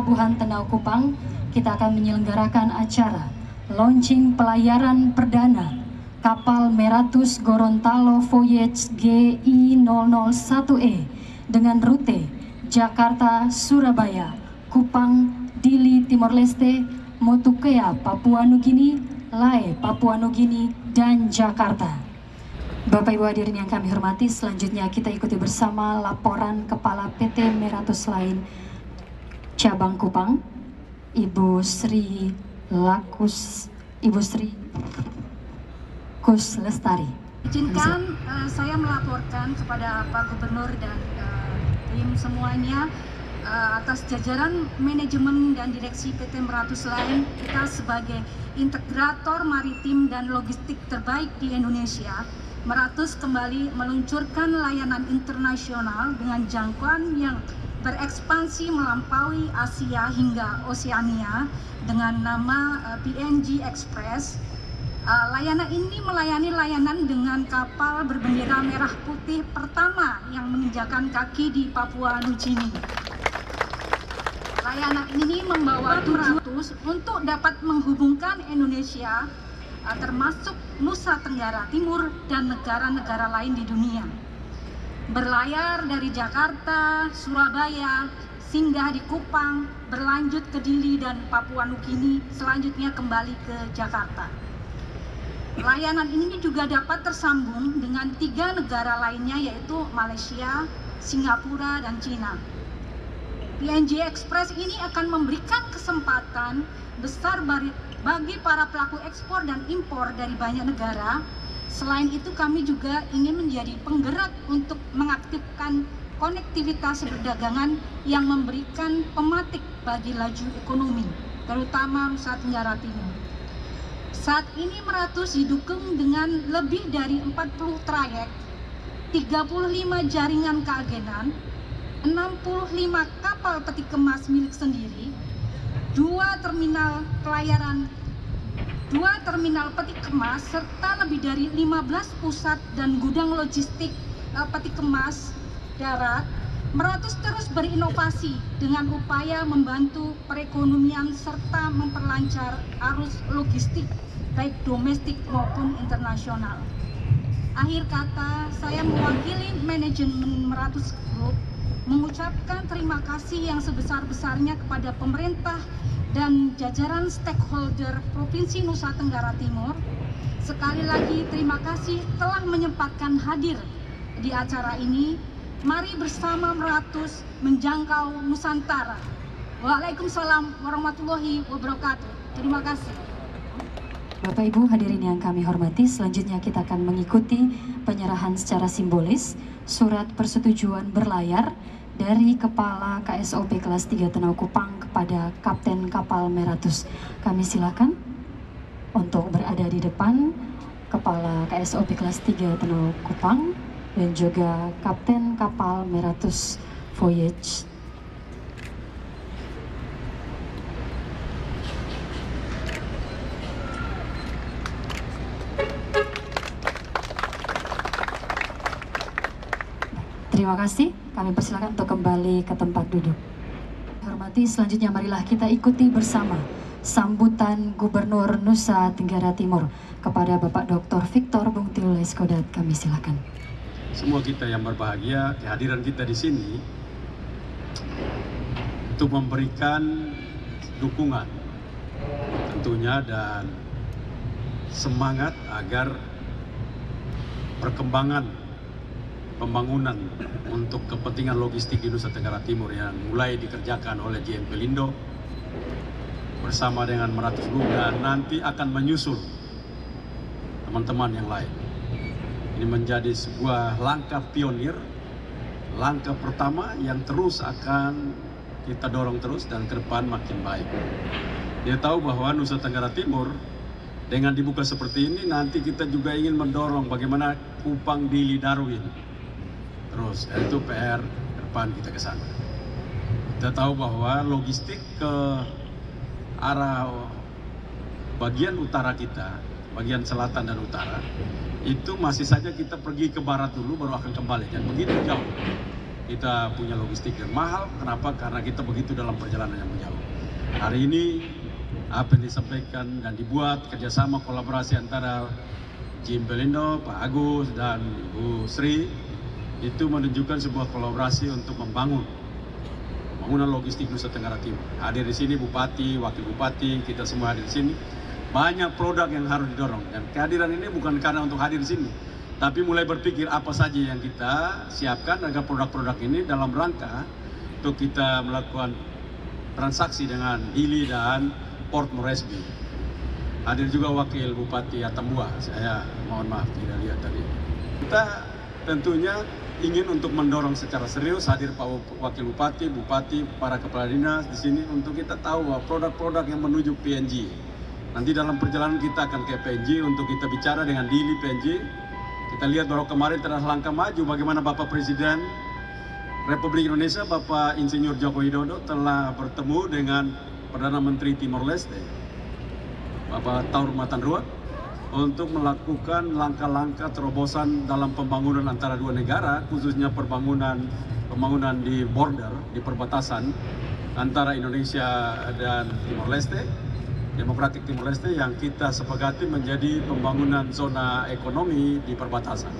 Pelabuhan Tenau Kupang, kita akan menyelenggarakan acara launching pelayaran perdana kapal Meratus Gorontalo Voyage GI001E dengan rute Jakarta, Surabaya, Kupang, Dili, Timor Leste, Motukea, Papua Nugini, Lae, Papua Nugini, dan Jakarta. Bapak Ibu hadirin yang kami hormati, selanjutnya kita ikuti bersama laporan Kepala PT Meratus Line Cabang Kupang, Ibu Sri Kus Lestari. Izinkan saya melaporkan kepada Pak Gubernur dan tim semuanya atas jajaran manajemen dan direksi PT Meratus Line, kita sebagai integrator maritim dan logistik terbaik di Indonesia. Meratus kembali meluncurkan layanan internasional dengan jangkauan yang berekspansi melampaui Asia hingga Oseania dengan nama PNG Express. Layanan ini melayani layanan dengan kapal berbendera merah putih pertama yang menginjakan kaki di Papua Nugini. Layanan ini membawa tujuan untuk dapat menghubungkan Indonesia termasuk Nusa Tenggara Timur dan negara-negara lain di dunia. Berlayar dari Jakarta, Surabaya, singgah di Kupang, berlanjut ke Dili dan Papua Nugini, selanjutnya kembali ke Jakarta. Layanan ini juga dapat tersambung dengan 3 negara lainnya, yaitu Malaysia, Singapura, dan Cina. PNG Express ini akan memberikan kesempatan besar bagi para pelaku ekspor dan impor dari banyak negara. Selain itu, kami juga ingin menjadi penggerak untuk mengaktifkan konektivitas perdagangan yang memberikan pematik bagi laju ekonomi, terutama Nusa Tenggara Timur. Saat ini Meratus didukung dengan lebih dari 40 trayek, 35 jaringan keagenan, 65 kapal peti kemas milik sendiri, 2 terminal peti kemas, serta lebih dari 15 pusat dan gudang logistik peti kemas darat. Meratus terus berinovasi dengan upaya membantu perekonomian serta memperlancar arus logistik baik domestik maupun internasional. Akhir kata, saya mewakili manajemen Meratus Group mengucapkan terima kasih yang sebesar-besarnya kepada pemerintah dan jajaran stakeholder Provinsi Nusa Tenggara Timur. Sekali lagi terima kasih telah menyempatkan hadir di acara ini. Mari bersama Meratus menjangkau Nusantara. Waalaikumsalam warahmatullahi wabarakatuh. Terima kasih. Bapak Ibu hadirin yang kami hormati, selanjutnya kita akan mengikuti penyerahan secara simbolis surat persetujuan berlayar dari Kepala KSOP kelas 3 Tenau Kupang kepada Kapten Kapal Meratus. Kami silakan untuk berada di depan Kepala KSOP kelas 3 Tenau Kupang dan juga Kapten Kapal Meratus Voyage. Terima kasih, kami persilakan untuk kembali ke tempat duduk. Hormati, selanjutnya marilah kita ikuti bersama sambutan Gubernur Nusa Tenggara Timur kepada Bapak Dr. Victor Bung Tilu Laiskodat. Kami silakan. Semua kita yang berbahagia, kehadiran kita di sini untuk memberikan dukungan tentunya dan semangat agar perkembangan pembangunan untuk kepentingan logistik di Nusa Tenggara Timur yang mulai dikerjakan oleh JM Pelindo bersama dengan Meratus Group dan nanti akan menyusul teman-teman yang lain. Ini menjadi sebuah langkah pionir, langkah pertama yang terus akan kita dorong terus dan ke depan makin baik. Dia tahu bahwa Nusa Tenggara Timur dengan dibuka seperti ini nanti kita juga ingin mendorong bagaimana Kupang, Dili, Darwin. Terus, itu PR ke depan kita ke sana. Kita tahu bahwa logistik ke arah bagian utara kita, bagian selatan dan utara, itu masih saja kita pergi ke barat dulu baru akan kembali. Dan begitu jauh. kita punya logistik yang mahal. Kenapa? Karena kita begitu dalam perjalanan yang jauh. Hari ini apa yang disampaikan dan dibuat kerjasama kolaborasi antara GM Pelindo, Pak Agus dan Bu Sri itu menunjukkan sebuah kolaborasi untuk membangun bangunan logistik Nusa Tenggara Timur. Hadir di sini Bupati, Wakil Bupati, kita semua hadir di sini. Banyak produk yang harus didorong dan kehadiran ini bukan karena untuk hadir di sini, tapi mulai berpikir apa saja yang kita siapkan agar produk-produk ini dalam rangka untuk kita melakukan transaksi dengan Dili dan Port Moresby. Hadir juga Wakil Bupati Atambua, saya mohon maaf tidak lihat tadi. Kita tentunya ingin untuk mendorong secara serius, hadir Pak Wakil Bupati, Bupati, para kepala dinas di sini untuk kita tahu bahwa produk-produk yang menuju PNG. Nanti dalam perjalanan kita akan ke PNG untuk kita bicara dengan Dili PNG. Kita lihat bahwa kemarin telah langkah maju bagaimana Bapak Presiden Republik Indonesia, Bapak Insinyur Joko Widodo telah bertemu dengan Perdana Menteri Timor Leste, Bapak Taur Matanrua, untuk melakukan langkah-langkah terobosan dalam pembangunan antara dua negara, khususnya pembangunan di border, di perbatasan antara Indonesia dan Timor Leste, Demokratik Timor Leste, yang kita sepakati menjadi pembangunan zona ekonomi di perbatasan.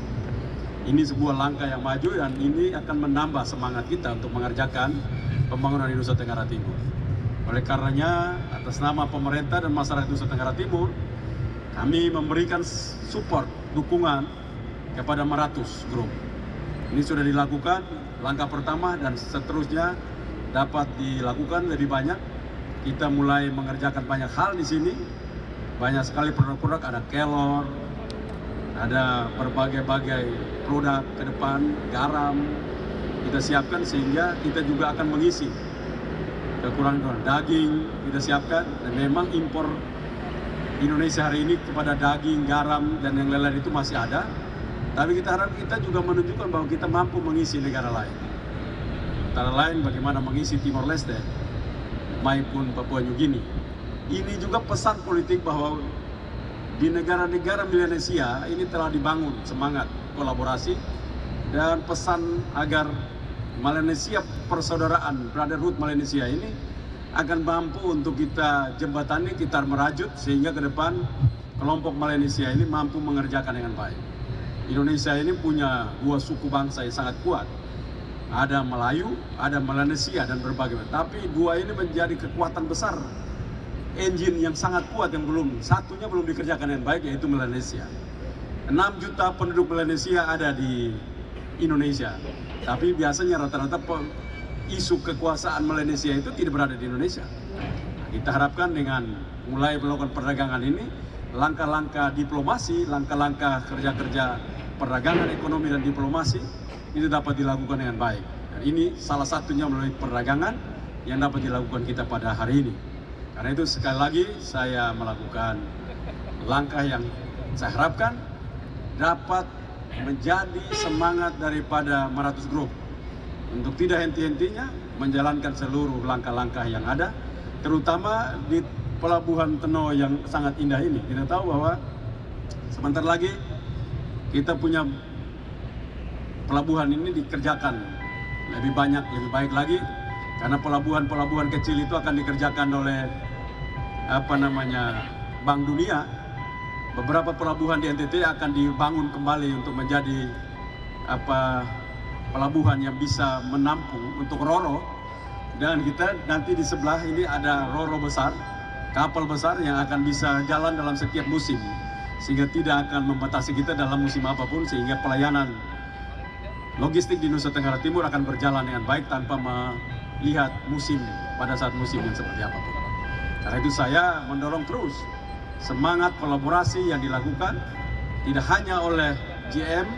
Ini sebuah langkah yang maju dan ini akan menambah semangat kita untuk mengerjakan pembangunan di Nusa Tenggara Timur. Oleh karenanya, atas nama pemerintah dan masyarakat Nusa Tenggara Timur, kami memberikan support, dukungan kepada Marathus Group. Ini sudah dilakukan, langkah pertama dan seterusnya dapat dilakukan lebih banyak. Kita mulai mengerjakan banyak hal di sini, banyak sekali produk-produk, ada kelor, ada berbagai-bagai produk ke depan, garam, kita siapkan sehingga kita juga akan mengisi kekurangan daging, kita siapkan, dan memang impor Indonesia hari ini kepada daging, garam, dan yang lain-lain itu masih ada. Tapi kita harap kita juga menunjukkan bahwa kita mampu mengisi negara lain. Antara lain bagaimana mengisi Timor Leste maupun Papua New Guinea. Ini juga pesan politik bahwa di negara-negara Melanesia ini telah dibangun semangat kolaborasi dan pesan agar Melanesia persaudaraan, Brotherhood Melanesia ini akan mampu untuk kita jembatani, kita merajut sehingga ke depan kelompok Melanesia ini mampu mengerjakan dengan baik. Indonesia ini punya dua suku bangsa yang sangat kuat. Ada Melayu, ada Melanesia dan berbagai macam. Tapi dua ini menjadi kekuatan besar, engine yang sangat kuat yang satunya belum dikerjakan dengan baik, yaitu Melanesia. 6 juta penduduk Melanesia ada di Indonesia. Tapi biasanya rata-rata isu kekuasaan Melanesia itu tidak berada di Indonesia. Kita harapkan dengan mulai melakukan perdagangan ini, langkah-langkah diplomasi, langkah-langkah kerja-kerja perdagangan, ekonomi dan diplomasi itu dapat dilakukan dengan baik. Dan ini salah satunya melalui perdagangan yang dapat dilakukan kita pada hari ini. Karena itu sekali lagi saya melakukan langkah yang saya harapkan dapat menjadi semangat daripada Marathus Group untuk tidak henti-hentinya menjalankan seluruh langkah-langkah yang ada, terutama di Pelabuhan Teno yang sangat indah ini. Kita tahu bahwa sebentar lagi kita punya pelabuhan ini dikerjakan lebih banyak, lebih baik lagi, karena pelabuhan-pelabuhan kecil itu akan dikerjakan oleh Bank Dunia. Beberapa pelabuhan di NTT akan dibangun kembali untuk menjadi pelabuhan yang bisa menampung untuk roro, dan kita nanti di sebelah ini ada roro besar, kapal besar yang akan bisa jalan dalam setiap musim, sehingga tidak akan membatasi kita dalam musim apapun, sehingga pelayanan logistik di Nusa Tenggara Timur akan berjalan dengan baik tanpa melihat musim pada saat musim yang seperti apapun. Karena itu saya mendorong terus semangat kolaborasi yang dilakukan tidak hanya oleh GM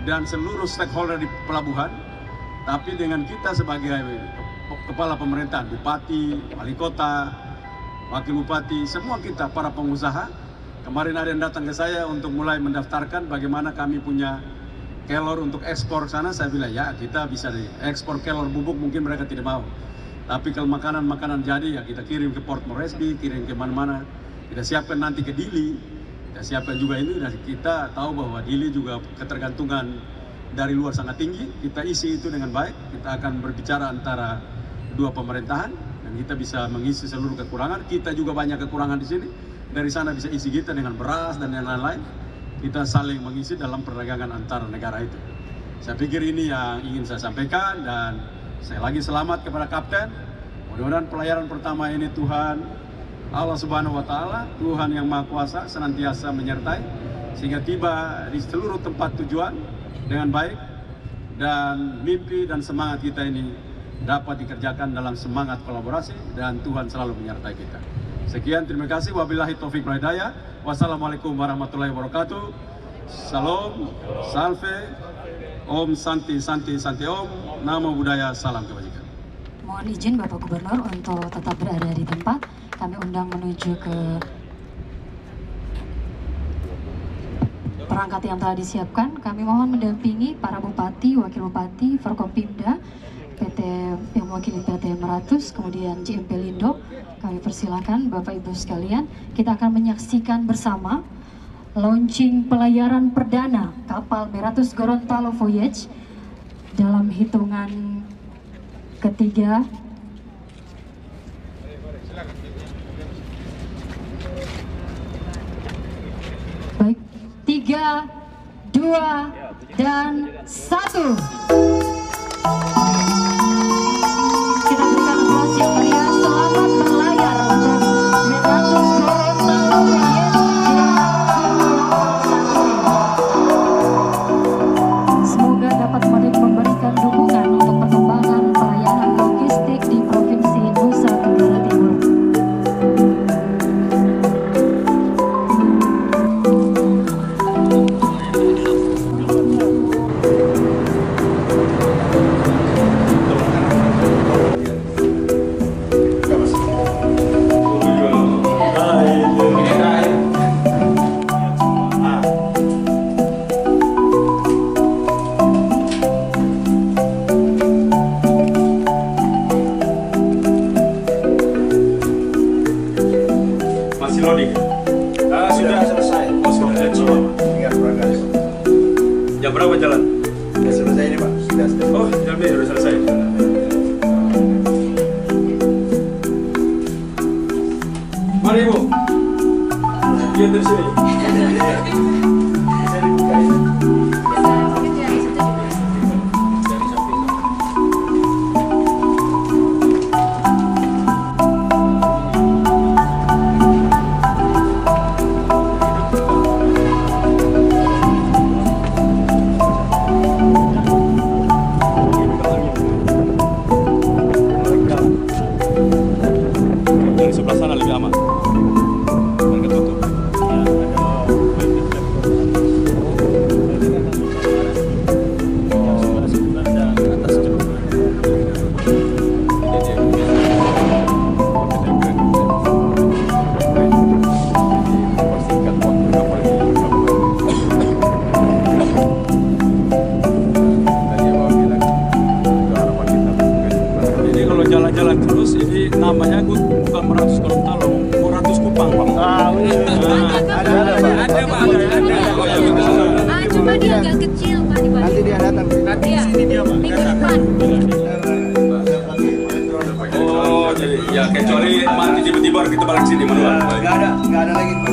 dan seluruh stakeholder di pelabuhan, tapi dengan kita sebagai kepala pemerintahan, bupati, wali kota, wakil bupati, semua kita para pengusaha. Kemarin ada yang datang ke saya untuk mulai mendaftarkan bagaimana kami punya kelor untuk ekspor sana. Saya bilang ya kita bisa ekspor kelor bubuk, mungkin mereka tidak mau. Tapi kalau makanan jadi ya kita kirim ke Port Moresby, kirim ke mana-mana. Kita siapkan nanti ke Dili. Kita siapkan juga ini, dan kita tahu bahwa Dili juga ketergantungan dari luar sangat tinggi, kita isi itu dengan baik. Kita akan berbicara antara dua pemerintahan dan kita bisa mengisi seluruh kekurangan. Kita juga banyak kekurangan di sini. Dari sana bisa isi kita dengan beras dan yang lain-lain. Kita saling mengisi dalam perdagangan antar negara itu. Saya pikir ini yang ingin saya sampaikan dan saya lagi selamat kepada Kapten. Mudah-mudahan pelayaran pertama ini Tuhan Allah Subhanahu wa Ta'ala, Tuhan yang Maha Kuasa senantiasa menyertai sehingga tiba di seluruh tempat tujuan dengan baik dan mimpi dan semangat kita ini dapat dikerjakan dalam semangat kolaborasi dan Tuhan selalu menyertai kita. Sekian, terima kasih. Wabillahi taufiq wal hidayah. Wassalamualaikum warahmatullahi wabarakatuh. Salam, salve, Om Santi Santi Santi Om, Namo Buddhaya, salam kebajikan. Mohon izin Bapak Gubernur untuk tetap berada di tempat. Kami undang menuju ke perangkat yang telah disiapkan. Kami mohon mendampingi para bupati, wakil bupati, Forkopimda, PT yang mewakili PT Meratus, kemudian JMP Lindo. Kami persilakan Bapak Ibu sekalian. Kita akan menyaksikan bersama launching pelayaran perdana kapal Meratus Gorontalo Voyage dalam hitungan ketiga. Baik, 3, 2, dan 1. Kita berikan aplaus yang meriah. Selamat berlayar untuk Meratus Gorontalo Voyage. Semoga dapat memberikan dukungan untuk perkembangan pelayanan logistik di Provinsi Nusa Tenggara Timur. Sudah selesai. Tinggal berangkat. Jam berapa jalan? Sudah selesai ini Pak. Sudah. Oh, jam ini sudah selesai. Mari Ibu. Lihat dari sini. Dari sebelah sana lebih aman. Mereka tutup. Jadi kalau jalan-jalan terus, ini namanya bukan Meratus Gorontalo, Meratus Kupang, Pak. Ada, Pak. Cuma dia agak kecil, Pak. Nanti dia datang. Nanti ya. Sini dia, Pak. Minggu depan. Oh, jadi ya kecuali mati tiba-tiba kita balik sini manual. Nggak ada lagi Pak.